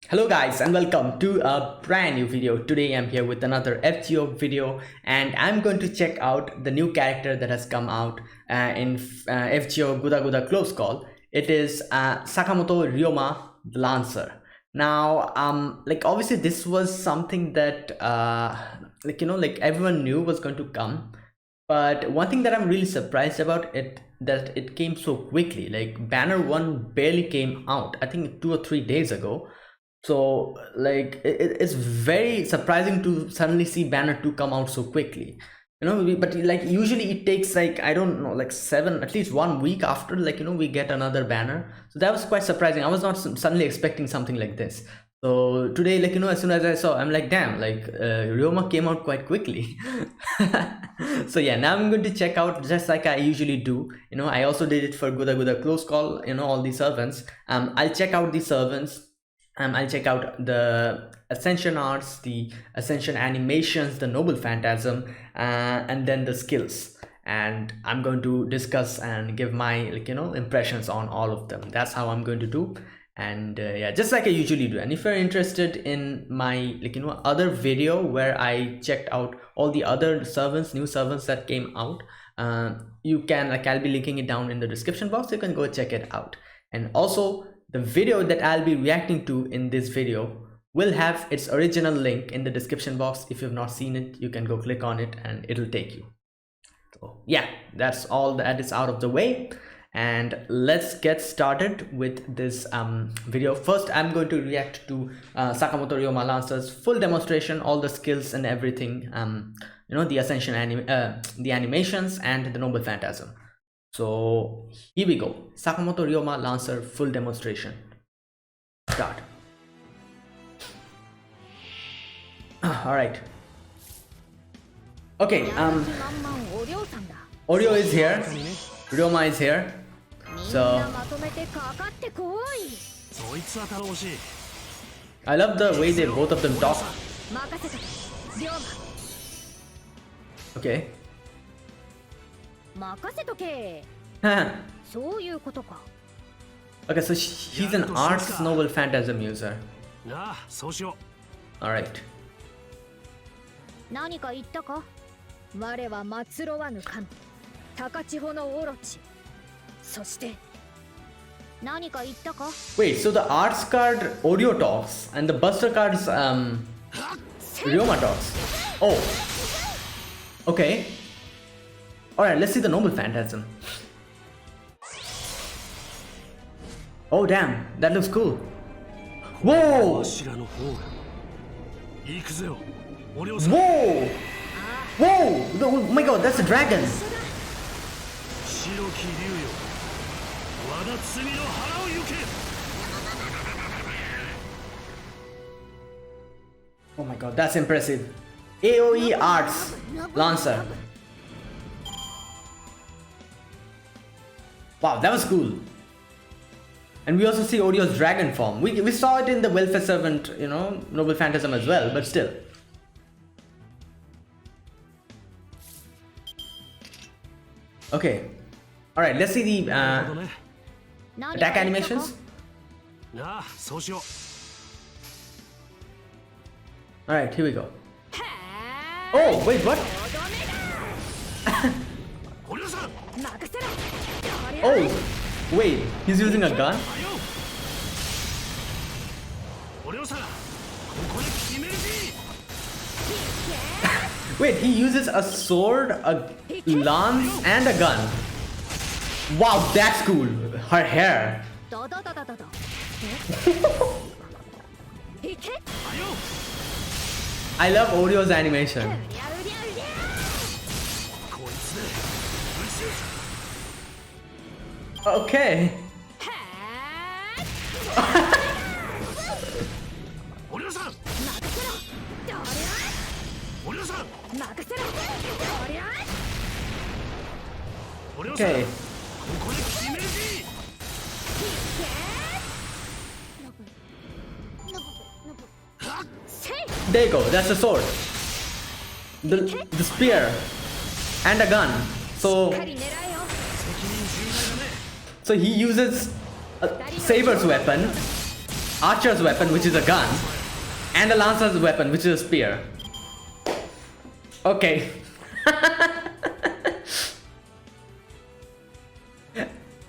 Hello guys and welcome to a brand new video. Today I'm here with another FGO video and I'm going to check out the new character that has come out in FGO Guda Guda Close Call. It is Sakamoto Ryoma the Lancer. Now like obviously this was something that like everyone knew was going to come, but one thing that I'm really surprised about it that it came so quickly. Like banner 1 barely came out, I think 2 or 3 days ago. So like it's very surprising to suddenly see banner 2 come out so quickly, but like usually it takes like, I don't know, like at least 1 week after, like we get another banner. So that was quite surprising. I was not suddenly expecting something like this. So today, like as soon as I saw, I'm like, damn, like Ryoma came out quite quickly. So yeah, now I'm going to check out just like I usually do. I also did it for Guda Guda Close Call, all these servants. I'll check out the servants. I'll check out the Ascension arts, the Ascension animations, the Noble Phantasm, and then the skills. And I'm going to discuss and give my impressions on all of them. That's how I'm going to do. And yeah, just like I usually do. And if you're interested in my other video where I checked out all the other servants, new servants that came out, you can, I'll be linking it down in the description box. You can go check it out. And also, the video that I'll be reacting to in this video will have its original link in the description box. If you've not seen it, you can go click on it and it'll take you. So yeah, that's all that is out of the way. And let's get started with this video. First, I'm going to react to Sakamoto Ryoma Lancer's full demonstration, all the skills and everything, the Ascension the animations and the Noble Phantasm. So here we go. Sakamoto Ryoma Lancer full demonstration. Start. All right. Okay. Oreo is here. Ryoma is here. So I love the way they both of them talk. Okay. Okay, so he's an arts Noble Phantasm user. Alright. 何か言ったか？我は末路はぬかぬ。高千穂のオロチ。そして何か言ったか？ Wait, so the arts card Oreo talks and the Buster card is Ryoma talks. Oh. Okay. Alright, let's see the Noble Phantasm. Oh damn, that looks cool. Whoa! Whoa! Whoa! Oh my god, that's a dragon! Oh my god, that's impressive. AoE Arts Lancer. Wow, that was cool. And we also see Oreo's dragon form. We saw it in the Welfare Servant, Noble Phantasm as well, but still. Okay. Alright, let's see the attack animations. Alright, here we go. Oh, wait, what? Oh, wait, he's using a gun? Wait, he uses a sword, a lance, and a gun. Wow, that's cool. Her hair. I love Oreo's animation. Okay. Okay. There you go, that's the sword. The spear and a gun. So he uses a Saber's weapon archer's weapon, which is a gun, and a lancer's weapon, which is a spear. Okay.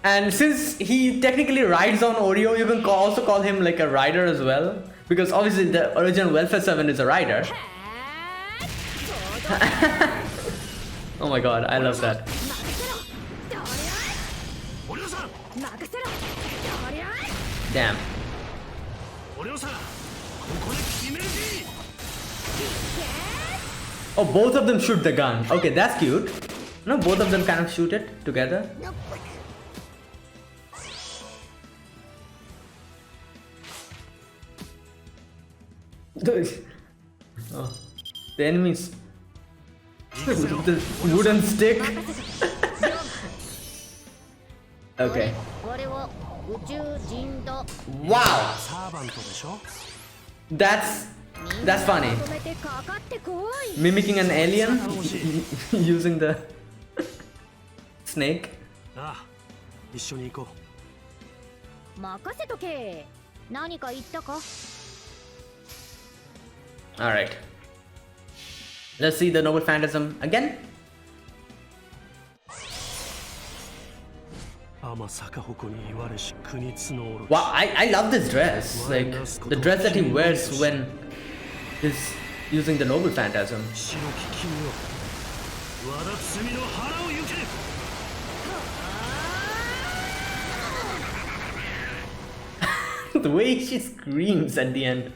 And since he technically rides on Oreo, you can also call him like a rider as well, because obviously the original Welfare 7 is a rider. Oh my god, I love that. Damn. Oh, both of them shoot the gun. Okay, that's cute. No, both of them kind of shoot it together. Oh, the enemies. The wooden stick. Okay. Wow. That's funny. Mimicking an alien using the snake. Alright. Let's see the Noble Phantasm again. Wow, I love this dress. Like the dress that he wears when he's using the Noble Phantasm. The way she screams at the end.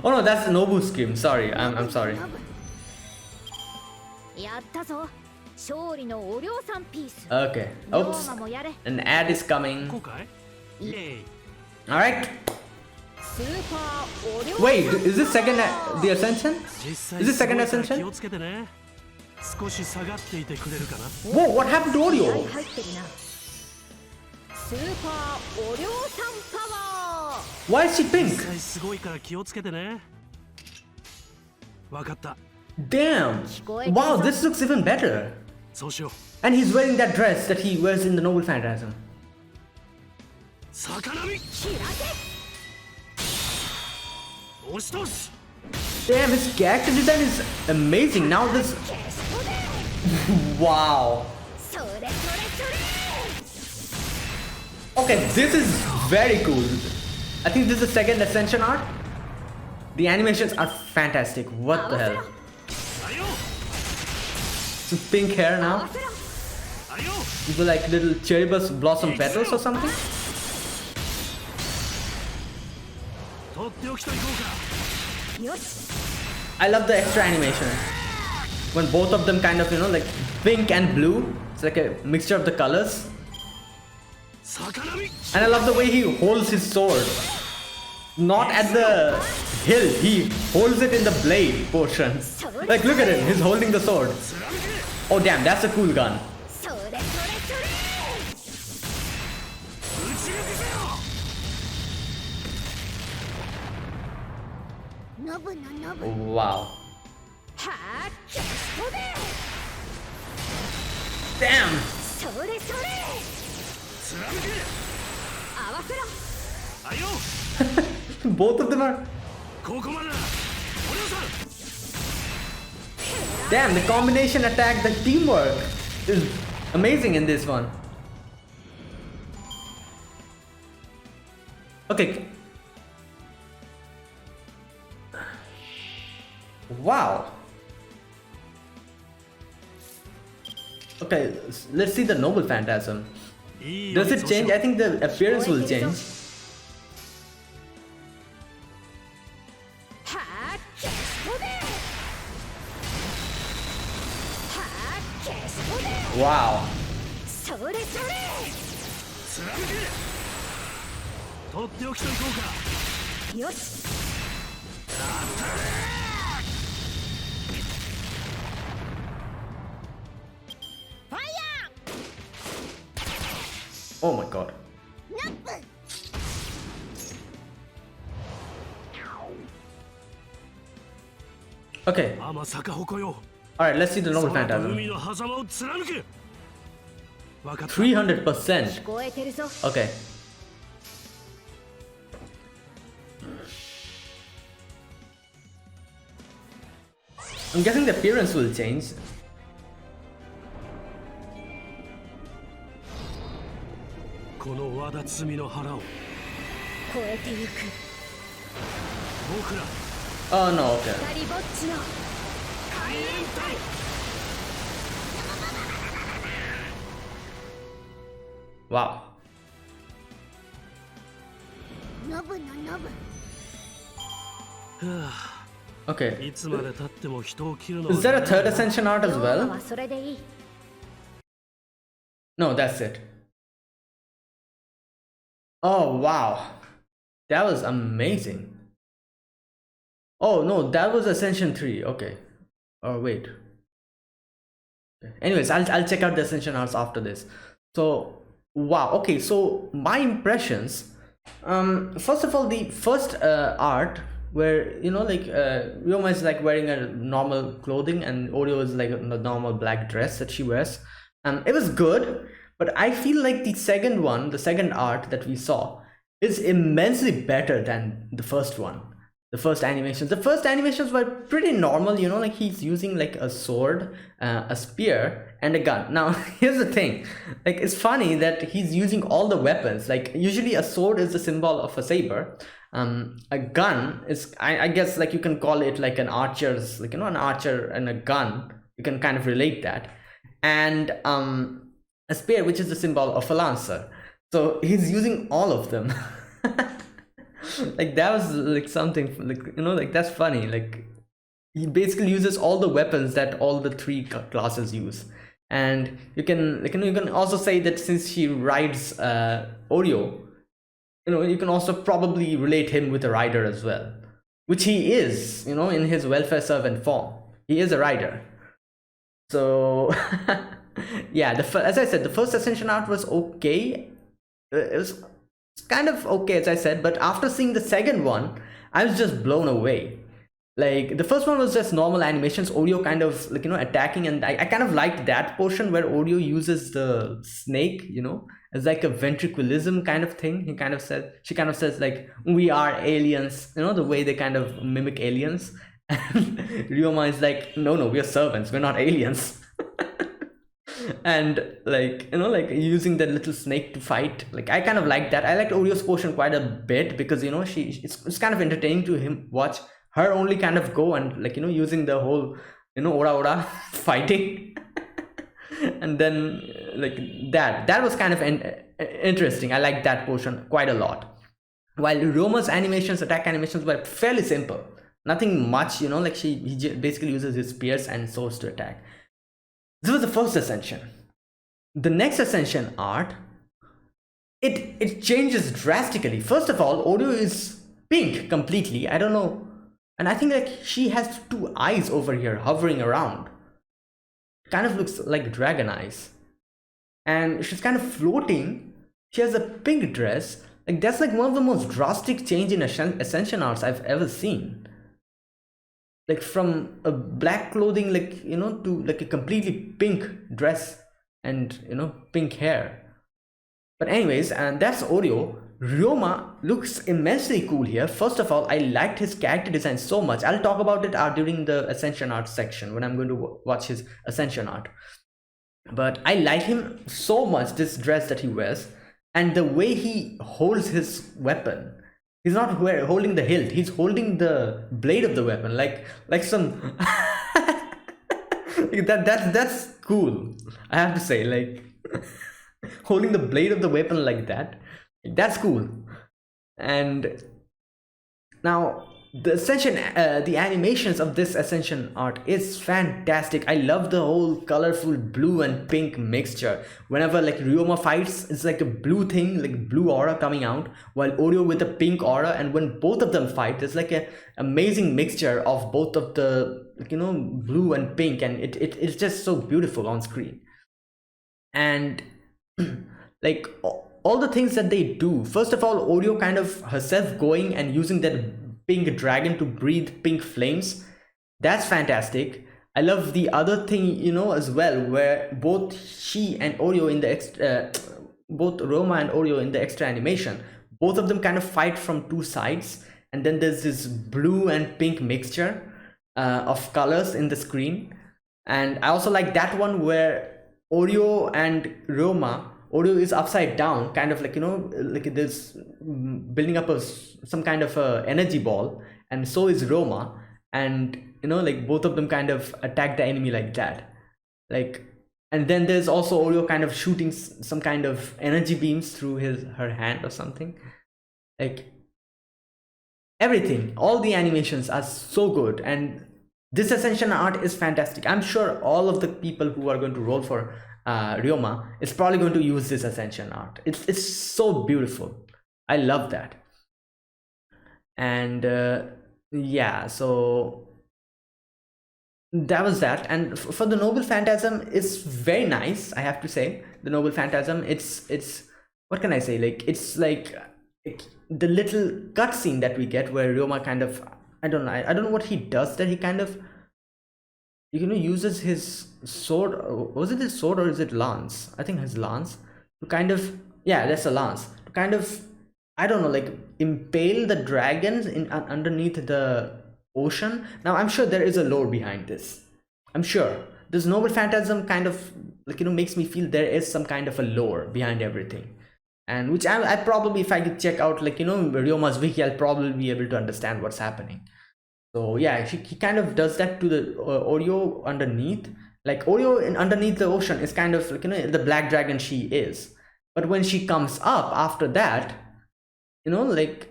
Oh no, that's Nobu's scream. Sorry, I'm sorry. Okay. Oops. An ad is coming. Alright. Wait, is this second the Ascension? Is this second Ascension? Whoa, what happened to Oreo? Why is she pink? Damn! Wow, this looks even better. And he's wearing that dress that he wears in the Noble Phantasm. Damn, his character design is amazing. Now this... Wow. Okay, this is very cool. I think this is the second Ascension art. The animations are fantastic. What the hell? Some pink hair now. These are like little cherry blossom petals or something. I love the extra animation. When both of them kind of, you know, like pink and blue. It's like a mixture of the colors. And I love the way he holds his sword. Not at the hilt, he holds it in the blade portion. Like look at him, he's holding the sword. Oh damn, that's a cool gun. Wow. Damn! Both of them are... Damn, the combination attack, the teamwork is amazing in this one. Okay. Wow. Okay, let's see the Noble Phantasm. Does it change? I think the appearance will change. Wow. Oh my god. Okay. Alright, let's see the Noble Phantasm. 300%. Okay. I'm guessing the appearance will change. このわだ罪の腹を超えてゆく僕ら Oh no, okay. 二人ぼっちの海援隊 Wow. ノブのノブは Okay. あいつまで経っても人を切るの Is there a third Ascension art as ローマ well? はそれでいい No, that's it. Oh wow. That was amazing. Oh no, that was Ascension 3. Okay. Oh wait. Anyways, I'll check out the Ascension arts after this. So wow. Okay, so my impressions. First of all, the first art where Ryoma is like wearing a normal clothing and Oreo is like a normal black dress that she wears. It was good, but I feel like the second one, the second art that we saw, is immensely better than the first one. The first animations were pretty normal, like he's using like a sword, a spear and a gun. Now here's the thing, like it's funny that he's using all the weapons. Like usually a sword is the symbol of a saber. A gun is, I guess, like you can call it like an archer's, like an archer and a gun, you can kind of relate that. And a spear, which is the symbol of a lancer. So he's using all of them. Like that was like something like, like that's funny. Like he basically uses all the weapons that all the three classes use. And you can you can also say that since she rides Oreo, you can also probably relate him with a rider as well, which he is, in his welfare servant form. He is a rider. So yeah, as I said, the first Ascension art was okay. It was kind of okay, as I said, but after seeing the second one, I was just blown away. Like the first one was just normal animations, Oreo kind of like attacking, and I kind of liked that portion where Oreo uses the snake, as like a ventriloquism kind of thing. She kind of says like, we are aliens, the way they kind of mimic aliens. And Ryoma is like, no, we are servants, we're not aliens. And like using that little snake to fight, like I kind of like that. I liked Oreo's portion quite a bit because it's kind of entertaining to watch her only kind of go and like using the whole ora fighting. And then like that was kind of interesting. I liked that portion quite a lot, while Roma's attack animations were fairly simple, nothing much, like he basically uses his spears and swords to attack. This was the first Ascension. The next Ascension art, it changes drastically. First of all, Oreo is pink completely. I don't know. And I think like she has two eyes over here hovering around. Kind of looks like dragon eyes. And she's kind of floating. She has a pink dress. Like that's like one of the most drastic change in Ascension arts I've ever seen. Like from a black clothing, like to like a completely pink dress and pink hair. But anyways, and that's Oreo. Ryoma looks immensely cool here. First of all, I liked his character design so much. I'll talk about it during the Ascension art section when I'm going to watch his Ascension art. But I like him so much, this dress that he wears, and the way he holds his weapon. He's not holding the hilt, he's holding the blade of the weapon, like some that's cool, I have to say. Like holding the blade of the weapon like that's cool. And now the Ascension, the animations of this Ascension art is fantastic. I love the whole colorful blue and pink mixture. Whenever like Ryoma fights, it's like a blue thing, like blue aura coming out, while Oreo with a pink aura. And when both of them fight, there's like an amazing mixture of both of the blue and pink, and it's just so beautiful on screen. And like all the things that they do. First of all, Oreo kind of herself going and using that pink dragon to breathe pink flames. That's fantastic. I love the other thing, as well, where both she and Oreo in the both Roma and Oreo in the extra animation, both of them kind of fight from two sides, and then there's this blue and pink mixture. of colors in the screen. And I also like that one where Oreo and Ryoma, Oreo is upside down, kind of like, you know, like this building up some kind of a energy ball, and so is Ryoma, and you know, like both of them kind of attack the enemy like that, like. And then there's also Oreo kind of shooting some kind of energy beams through her hand or something. Like everything, all the animations are so good, and this Ascension art is fantastic. I'm sure all of the people who are going to roll for Ryoma is probably going to use this Ascension art. It's so beautiful. I love that. And yeah, so that was that. And for the Noble Phantasm, it's very nice, I have to say. The Noble Phantasm, it's what can I say, like it's like the little cutscene that we get where Ryoma kind of, I don't know what he does there. He kind of, you know, uses his sword. Was it his sword or is it lance? I think his lance to kind of, yeah, that's a lance, to kind of, I don't know, like impale the dragons in underneath the ocean. Now I'm sure there is a lore behind this. I'm sure this Noble Phantasm kind of, like, you know, makes me feel there is some kind of a lore behind everything, and which I probably, if I could check out, like, you know, Ryoma's wiki, I'll probably be able to understand what's happening. So yeah, he kind of does that to the Oreo underneath. Like Oreo underneath the ocean is kind of like, you know, the black dragon she is, but when she comes up after that, you know, like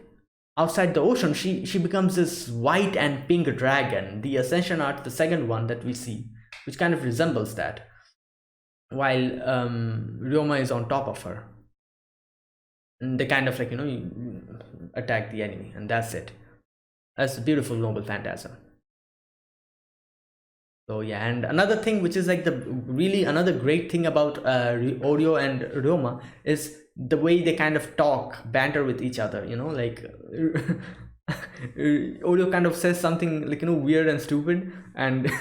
outside the ocean, she becomes this white and pink dragon. The Ascension art, the second one that we see, which kind of resembles that, while Ryoma is on top of her, and they kind of, like, you know, attack the enemy, and that's it. That's a beautiful Noble Phantasm. So yeah, and another thing which is like another great thing about Oreo and Ryoma is the way they kind of talk, banter with each other, you know, like Oreo kind of says something like, you know, weird and stupid, and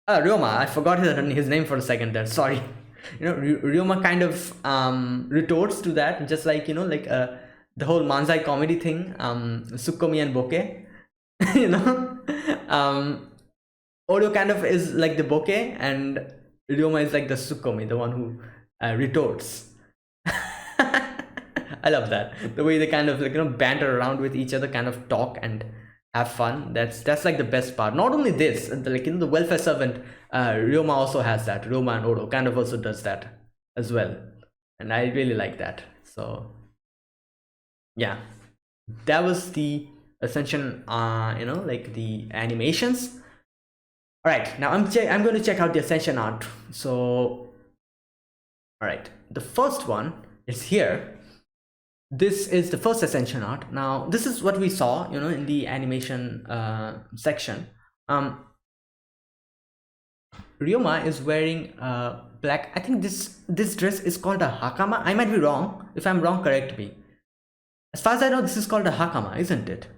Ryoma, I forgot his name for a second there, sorry. You know, Ryoma kind of retorts to that, just like, you know, like the whole manzai comedy thing, Sukkomi and Bokeh. You know, Oreo kind of is like the Bokeh, and Ryoma is like the Sukkomi, the one who retorts. I love that, the way they kind of, like, you know, banter around with each other, kind of talk and have fun. That's like the best part. Not only this, like in the welfare servant, Ryoma also has that. Ryoma and Oro kind of also does that as well, and I really like that. So yeah, that was the Ascension, you know, like the animations. All right, now I'm going to check out the Ascension art. So all right, the first one is here. This is the first Ascension art. Now this is what we saw, you know, in the animation section. Ryoma is wearing black. I think this dress is called a hakama. I might be wrong. If I'm wrong, correct me. As far as I know, this is called a hakama, isn't it?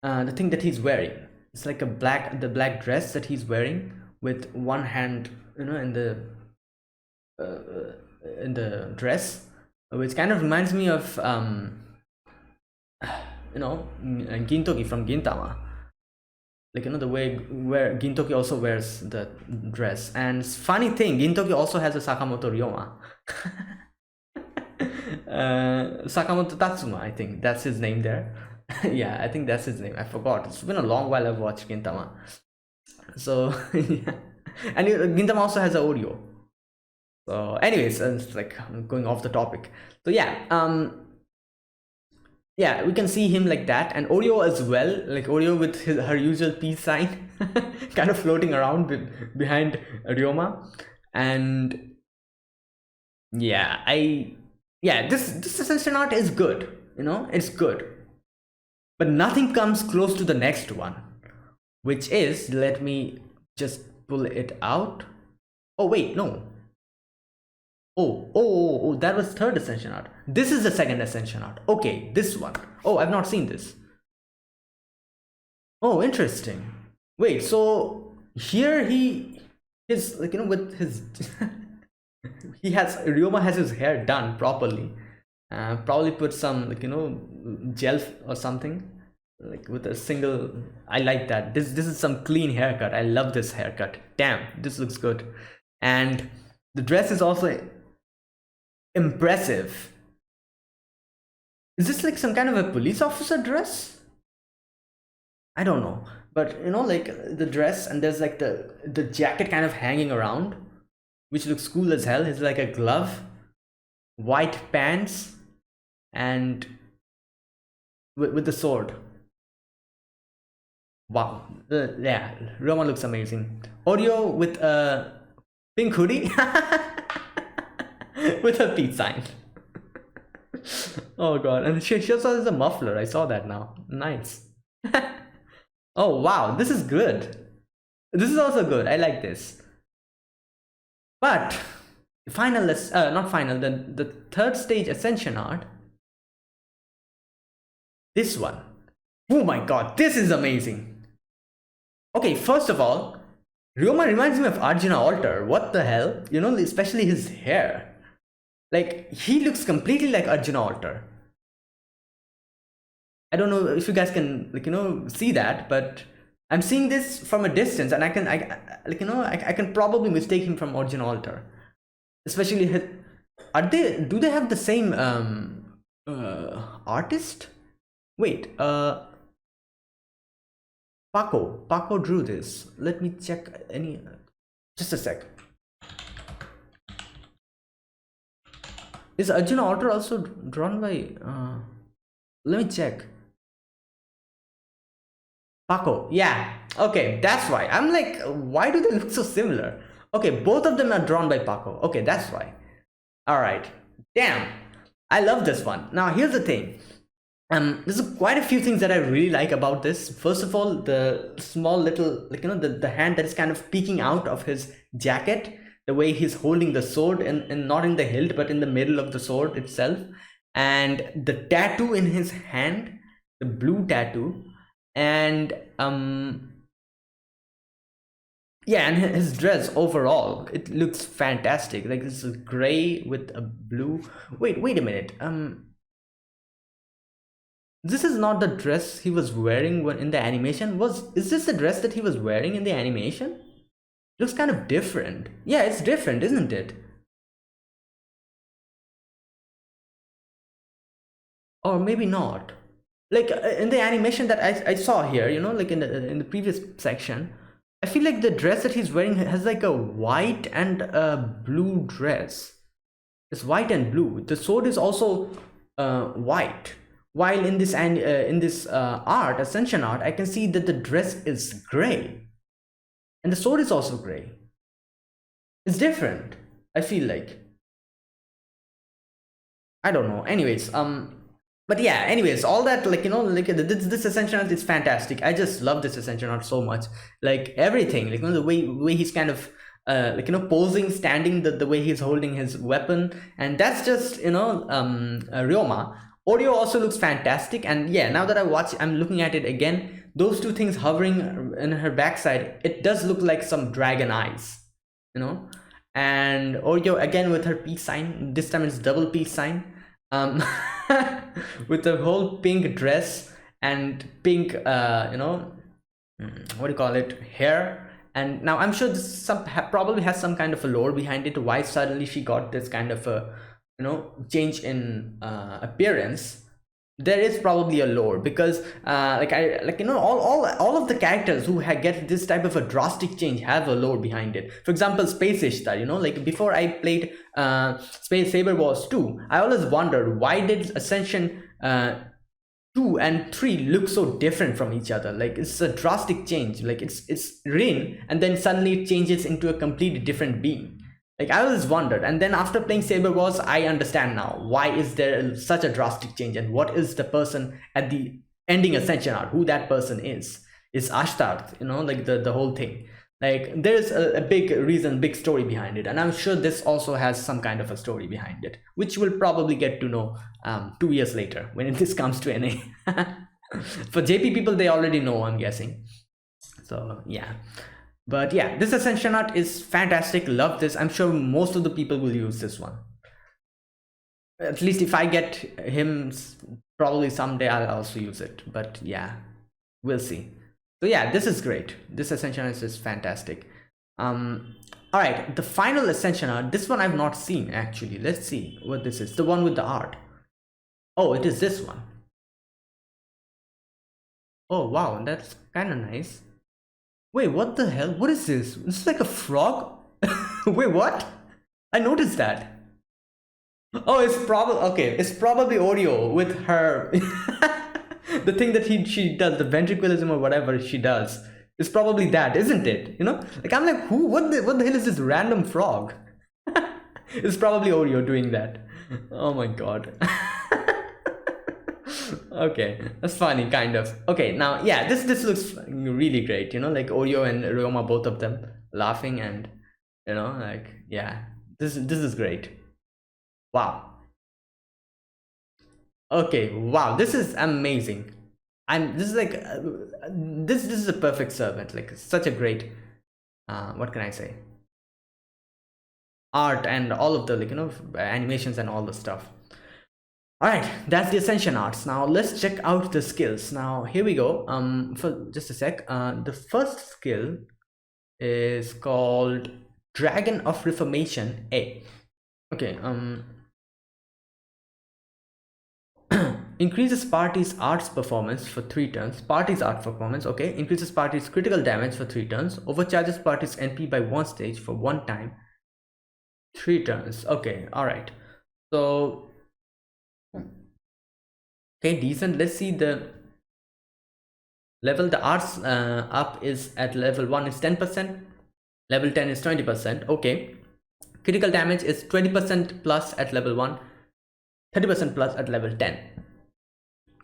The thing that he's wearing, it's like the black dress that he's wearing with one hand, you know, in the dress, which kind of reminds me of you know, Gintoki from Gintama, like, you know, the way where Gintoki also wears the dress. And funny thing, Gintoki also has a Sakamoto Ryoma. Sakamoto Tatsuma, I think that's his name there. Yeah, I think that's his name. I forgot. It's been a long while I've watched Gintama. So yeah. And Gintama also has a Oreo. So anyways, it's like I'm going off the topic. So yeah, yeah, we can see him like that, and Oreo as well, like Oreo with her usual peace sign, kind of floating around behind Ryoma. And yeah, this Ascension art is good, you know, it's good, but nothing comes close to the next one, which is, let me just pull it out. Oh wait, no. Oh, that was third Ascension art. This is the second Ascension art. Okay, this one. Oh, I've not seen this. Oh, interesting. Wait, so here he is, like, you know, with his Ryoma has his hair done properly, Probably put some, like, gel or something, like with a single. I like that. This is some clean haircut. I love this haircut. Damn, this looks good. And the dress is also impressive. Is this like some kind of a police officer dress? I don't know, but like the dress, and there's like the jacket kind of hanging around, which looks cool as hell. It's like a glove, white pants, and with the sword. Wow. Yeah, Roma looks amazing. Oreo with a pink hoodie with a peace sign. Oh god, and she also has a muffler. I saw that now. Nice. Oh wow, this is good. This is also good. I like this. But final, not final, the third stage Ascension art. This one. Oh my god, this is amazing. Okay, first of all, Ryoma reminds me of Arjuna Alter. What the hell? Especially his hair. Like, he looks completely like Arjuna Alter. I don't know if you guys can, like, see that, but I'm seeing this from a distance, and I can probably mistake him from Arjuna Alter. Especially his, do they have the same artist? Wait, Paco drew this. Let me check just a sec. Is Arjuna Alter also drawn by let me check. Paco, yeah, okay, that's why. I'm like, why do they look so similar? Okay, both of them are drawn by Paco. Okay, that's why. All right, damn, I love this one. Now here's the thing. There's quite a few things that I really like about this. First of all, the small little, like, the hand that is kind of peeking out of his jacket, the way he's holding the sword, and not in the hilt but in the middle of the sword itself, and the tattoo in his hand, the blue tattoo, and yeah, and his dress overall, it looks fantastic. Like, this is gray with a blue. Wait a minute. This is not the dress he was wearing when in the animation. Is this the dress that he was wearing in the animation? It looks kind of different. Yeah, it's different, isn't it? Or maybe not. Like, in the animation that I saw here, like in the previous section, I feel like the dress that he's wearing has like a white and a blue dress. It's white and blue. The sword is also white. While in this art, Ascension art, I can see that the dress is gray, and the sword is also gray. It's different, I feel like. I don't know. Anyways, but yeah, anyways, all that, like, like this Ascension art is fantastic. I just love this Ascension art so much. Like, everything, like, the way he's kind of like, posing, standing, the way he's holding his weapon, and that's just, Ryoma. Oreo also looks fantastic, and yeah, now that I'm looking at it again, those two things hovering in her backside, it does look like some dragon eyes, and Oreo again with her peace sign. This time it's double peace sign, with the whole pink dress and pink what do you call it, hair. And now I'm sure this probably has some kind of a lore behind it, why suddenly she got this kind of a change in appearance. There is probably a lore, because all of the characters who get this type of a drastic change have a lore behind it. For example, Space Ishtar, like before I played Space Saber Wars 2, I always wondered, why did Ascension 2 and 3 look so different from each other? Like, it's a drastic change. Like, it's Rin, and then suddenly it changes into a completely different being. Like, I always wondered, and then after playing Saber Wars, I understand now why is there such a drastic change, and what is the person at the ending Ascension art, who that person is Ashtart, like the whole thing. Like, there's a big reason, big story behind it, and I'm sure this also has some kind of a story behind it, which we'll probably get to know 2 years later when this comes to NA. For JP people, they already know, I'm guessing. So yeah. But yeah, this Ascension art is fantastic. Love this. I'm sure most of the people will use this one. At least if I get him, probably someday I'll also use it. But yeah, we'll see. So yeah, this is great. This Ascension is fantastic. All right, the final Ascension art. This one I've not seen actually. Let's see what this is. The one with the art. Oh, it is this one. Oh wow, that's kind of nice. Wait, what the hell? What is this? This is like a frog? Wait, what? I noticed that. Oh, it's probably okay. It's probably Oreo with her the thing that she does, the ventriculism or whatever she does. It's probably that, isn't it? You know, like I'm like, who? What the hell is this random frog? It's probably Oreo doing that. Oh my god. Okay, that's funny, kind of. Okay, now yeah, this looks really great. You know, like Oreo and Ryoma, both of them laughing, and you know, like yeah, this is great. Wow. Okay, wow, this is amazing. This is like this is a perfect servant, like such a great what can I say, art and all of the, like, you know, animations and all the stuff. All right, that's the Ascension arts. Now let's check out the skills. Now here we go. For just a sec, the first skill is called Dragon of Reformation A. Okay, increases party's arts performance for 3 turns. Party's art performance, okay. Increases party's critical damage for 3 turns. Overcharges party's NP by 1 stage for 1 time. 3 turns. Okay, alright. So okay, decent. Let's see the level. The arts up is at level 1 is 10%. Level 10 is 20%. Okay. Critical damage is 20% plus at level 1. 30% plus at level 10.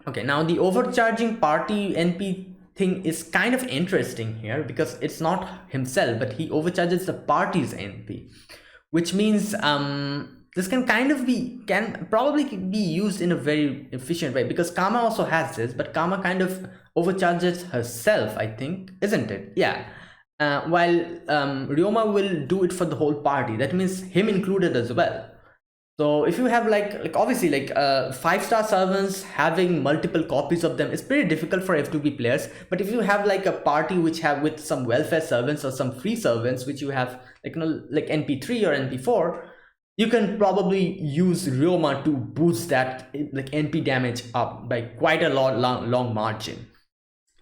Okay, now the overcharging party NP thing is kind of interesting here, because it's not himself, but he overcharges the party's NP, which means this can probably be used in a very efficient way, because Kama also has this, but Kama kind of overcharges herself, I think, isn't it? Yeah. While Ryoma will do it for the whole party. That means him included as well. So if you have like obviously like 5-star servants, having multiple copies of them is pretty difficult for F2B players. But if you have like a party which have with some welfare servants or some free servants, which you have like, you know, like NP3 or NP4, you can probably use Ryoma to boost that like NP damage up by quite a long margin.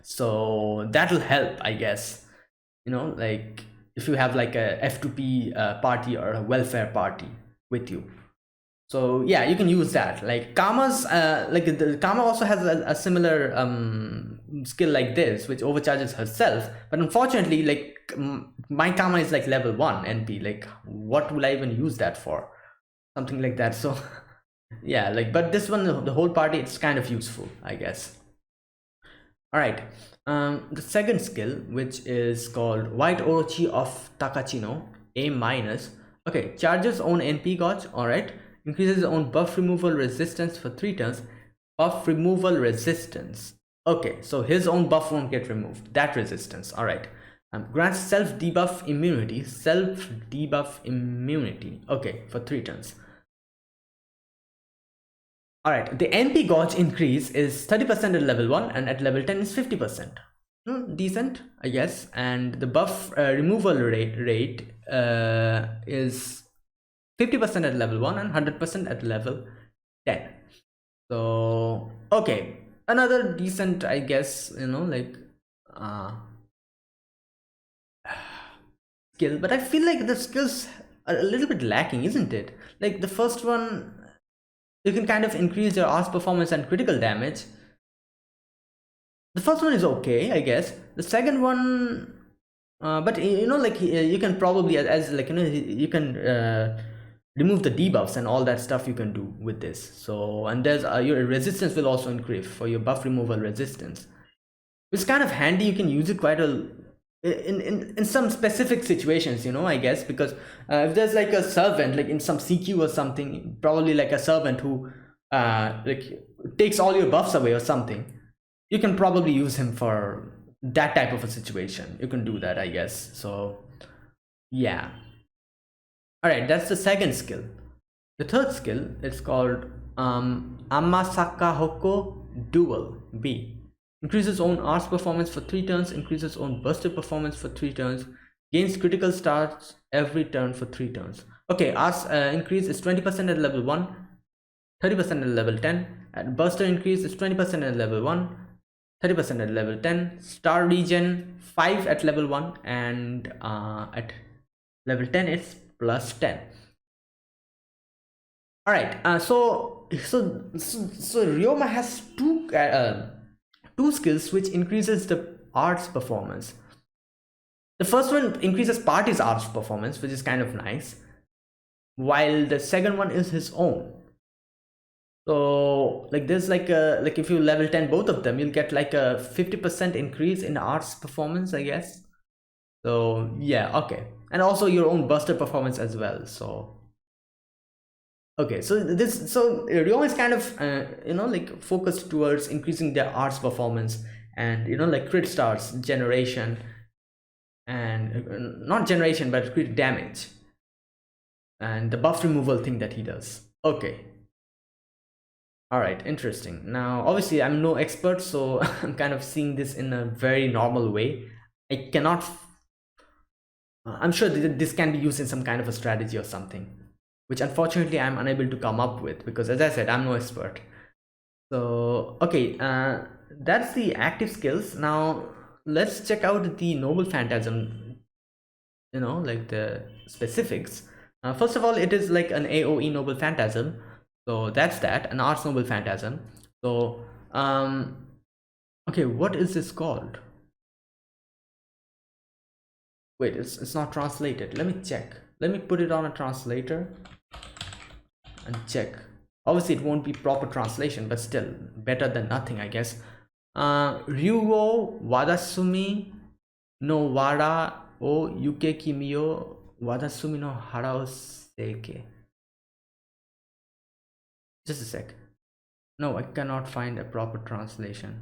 So that'll help, I guess. You know, like if you have like a F2P party or a welfare party with you. So yeah, you can use that. Like Kama's like the Kama also has a similar skill like this, which overcharges herself, but unfortunately, like my Kama is like level 1 NP. Like what will I even use that for? Something like that. So yeah, like, but this one, the whole party, it's kind of useful, I guess. All right, the second skill, which is called White Orochi of Takachino A minus. Okay, charges own NP gauge. All right, increases own buff removal resistance for 3 turns. Buff removal resistance. Okay, so his own buff won't get removed, that resistance. All right. Grants self debuff immunity. Okay, for 3 turns. All right, the NP gauge increase is 30% at level 1, and at level 10 is 50%. Decent, I guess. And the buff removal rate is 50% at level 1 and 100% at level 10. So okay, another decent, I guess, you know, like skill, but I feel like the skills are a little bit lacking, isn't it? Like the first one, you can kind of increase your arts performance and critical damage. The first one is okay, I guess. The second one, but you know, like you can probably, as like, you know, you can remove the debuffs and all that stuff you can do with this. So, and there's your resistance will also increase for your buff removal resistance. It's kind of handy. You can use it quite a in some specific situations, you know, I guess, because if there's like a servant, like in some CQ or something, probably like a servant who like takes all your buffs away or something, you can probably use him for that type of a situation. You can do that, I guess. So yeah. All right, that's the second skill. The third skill is called Amasaka Hoko Dual B. Increases own arts performance for 3 turns, increases own buster performance for 3 turns, gains critical starts every turn for 3 turns. Okay, arts increase is 20% at level 1, 30% at level 10, and buster increase is 20% at level 1, 30% at level 10, star regen 5 at level 1, and at level 10 it's plus 10. All right, so Ryoma has two skills which increases the arts performance. The first one increases party's arts performance, which is kind of nice, while the second one is his own. So like there's like if you level 10 both of them, you'll get like a 50% increase in arts performance, I guess. So yeah, okay, and also your own buster performance as well. So okay, so Ryoma is kind of like focused towards increasing their arts performance, and like crit stars generation, and not generation but crit damage, and the buff removal thing that he does. Okay, all right, interesting. Now obviously I'm no expert, so I'm kind of seeing this in a very normal way. I cannot I'm sure this can be used in some kind of a strategy or something, which unfortunately I'm unable to come up with because, as I said, I'm no expert. So okay, that's the active skills. Now let's check out the noble phantasm, like the specifics. First of all, it is like an AoE noble phantasm, so that's that, an arts noble phantasm. So okay, what is this called? Wait, it's not translated. Let me check. Let me put it on a translator and check. Obviously it won't be proper translation, but still better than nothing, I guess. Ryuo wadasumi no wara o yuke kimi o wadasumi no hara o seike. Just a sec. No, I cannot find a proper translation.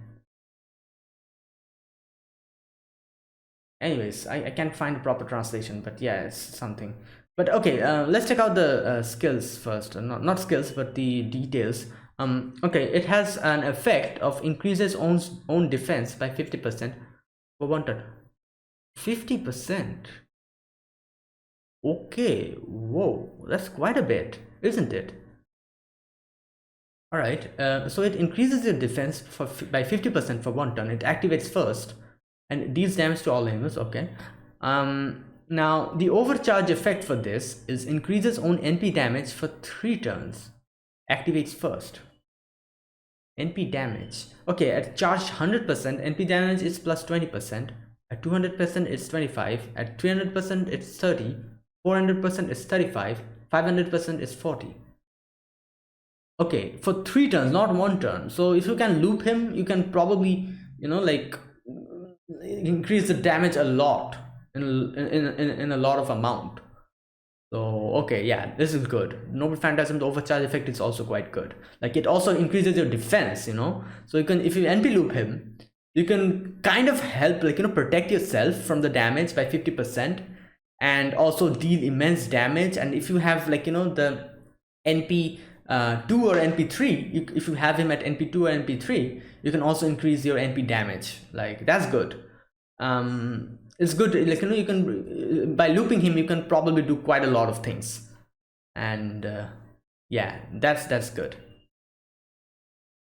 Anyways, I can't find a proper translation, but yeah, it's something. But okay, let's check out the skills first. Not skills, but the details. Okay, it has an effect of increases own defense by 50% for 1 turn. 50%. Okay, whoa, that's quite a bit, isn't it? All right, so it increases your defense by 50% for 1 turn. It activates first and deals damage to all enemies. Okay. Now the overcharge effect for this is increases own NP damage for 3 turns. Activates first. NP damage. Okay, at charged 100%, NP damage is plus 20%. At 200% it's 25. At 300% it's 30. 400% is 35. 500% is 40. Okay, for 3 turns, not 1 turn. So if you can loop him, you can probably like increase the damage a lot in a lot of amount. So okay, yeah, this is good. Noble phantasm, the overcharge effect is also quite good. Like it also increases your defense, so you can, if you NP loop him, you can kind of help, like protect yourself from the damage by 50% and also deal immense damage. And if you have like the NP 2 or NP3, if you have him at NP2 or NP3, you can also increase your NP damage. Like that's good. It's good, like you can, by looping him, you can probably do quite a lot of things. And yeah, that's good.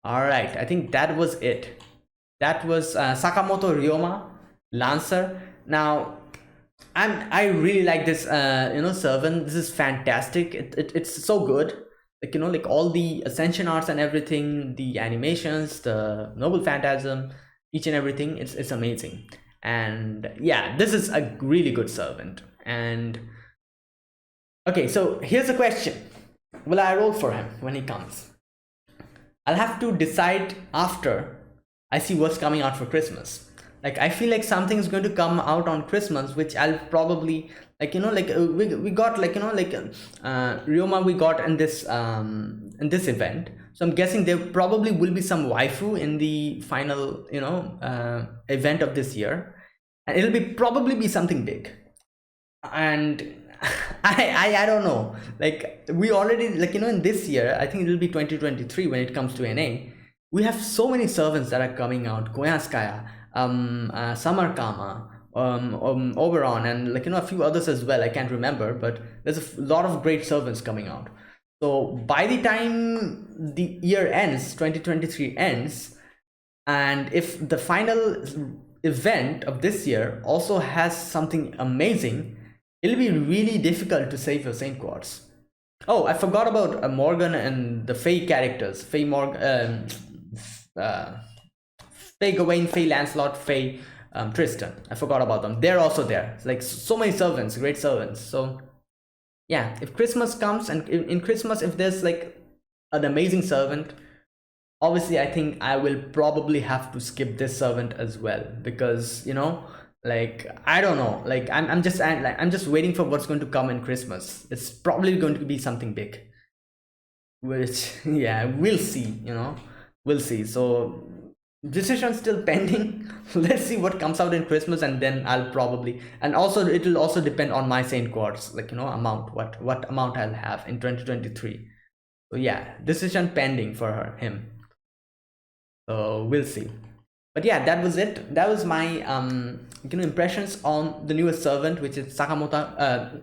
All right, I think that was it. That was Sakamoto Ryoma, Lancer. Now I really like this servant. This is fantastic. It's so good. Like like all the Ascension arts and everything, the animations, the noble phantasm, each and everything, it's amazing. And yeah, this is a really good servant. And okay, so here's a question: will I roll for him when he comes? I'll have to decide after I see what's coming out for Christmas. Like I feel like something's going to come out on Christmas, which I'll probably like we got like Ryoma we got in this event. So I'm guessing there probably will be some waifu in the final event of this year, and it'll probably be something big. And I don't know. Like we already, like, in this year, I think it will be 2023 when it comes to NA. We have so many servants that are coming out: Koyanskaya, Samarkama, Oberon, and, like, a few others as well. I can't remember, but there's a lot of great servants coming out. So by the time the year ends, 2023 ends, and if the final event of this year also has something amazing, it'll be really difficult to save your Saint Quartz. Oh, I forgot about Morgan and the Fae characters. Fae Morgan, Fae Gawain, Fae Lancelot, Fae Tristan. I forgot about them. They're also there. Like, so many servants, great servants. So yeah, if Christmas comes, and in Christmas, if there's like an amazing servant, obviously I think I will probably have to skip this servant as well, because, like, I don't know, like, I'm just waiting for what's going to come in Christmas. It's probably going to be something big, which yeah, we'll see. We'll see. So decision still pending. Let's see what comes out in Christmas, and then I'll probably, and also it will also depend on my Saint Quartz, like, amount, what amount I'll have in 2023. So yeah, decision pending for him. So we'll see. But yeah, that was it. That was my impressions on the newest servant, which is Sakamoto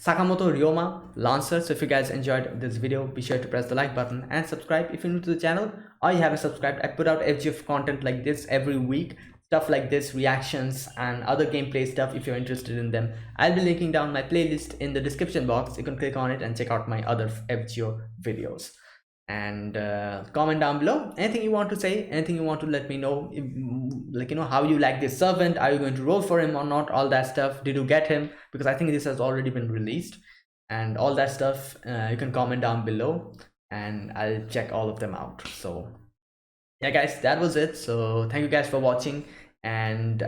Ryoma Lancer. So if you guys enjoyed this video, be sure to press the like button and subscribe if you're new to the channel or you haven't subscribed. I put out FGO content like this every week, stuff like this, reactions and other gameplay stuff. If you're interested in them, I'll be linking down my playlist in the description box. You can click on it and check out my other FGO videos. And comment down below anything you want to say, anything you want to let me know, like, how you like this servant. Are you going to roll for him or not? All that stuff. Did you get him? Because I think this has already been released, and all that stuff. You can comment down below and I'll check all of them out. So yeah guys, that was it. So thank you guys for watching, and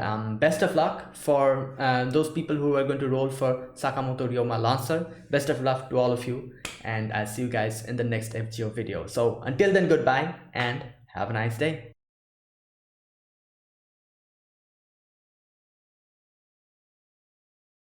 best of luck for those people who are going to roll for Sakamoto Ryoma Lancer. Best of luck to all of you, and I'll see you guys in the next FGO video. So until then, goodbye and have a nice day.